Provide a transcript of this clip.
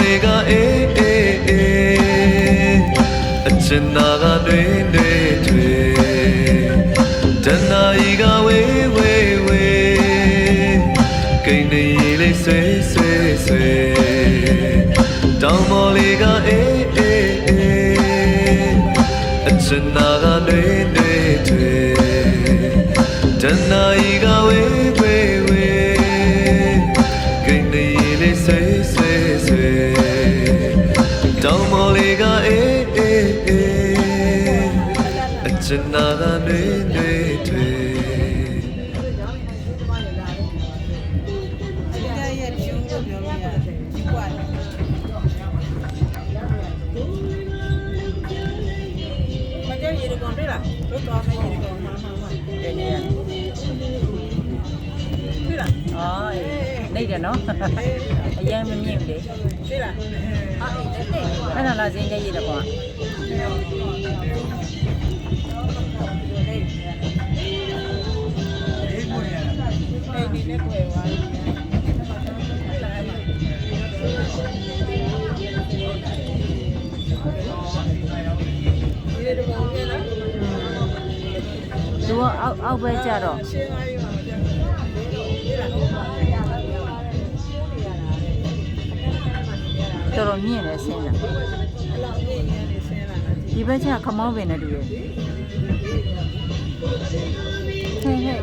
လေးကအေးအေးအေးအချင်နာကတွေတွေတွေတနာရီကဝေးဝေးဝေးကိန်းနေလေးဆွေးဆွေးဆွေးတောင်ပေါ်လေးကအေးအေးအေးအချင်နာကတွေတွေတွေတနာရီကဝေးဝေးဝေးကိန်းနေလေးဆွေးဆွေးဆွေးတောင်ပေါ်လေးကအေးအေးအေးအချင်နာကတွေတွေတွေနေတယ်နော်အရင်မမြင့်လေသိလားအဲ့ဒါလားစင်းကြရည်တော့ကွာဒီနဲ့ကွယ်သွားသူအောက်ပဲကြတော့တော်တော်မြင့်နေဆင်းတာဒီဘက်ကျခမောင်းပင်နဲ့တူတယ်ဟဲ့ဟဲ့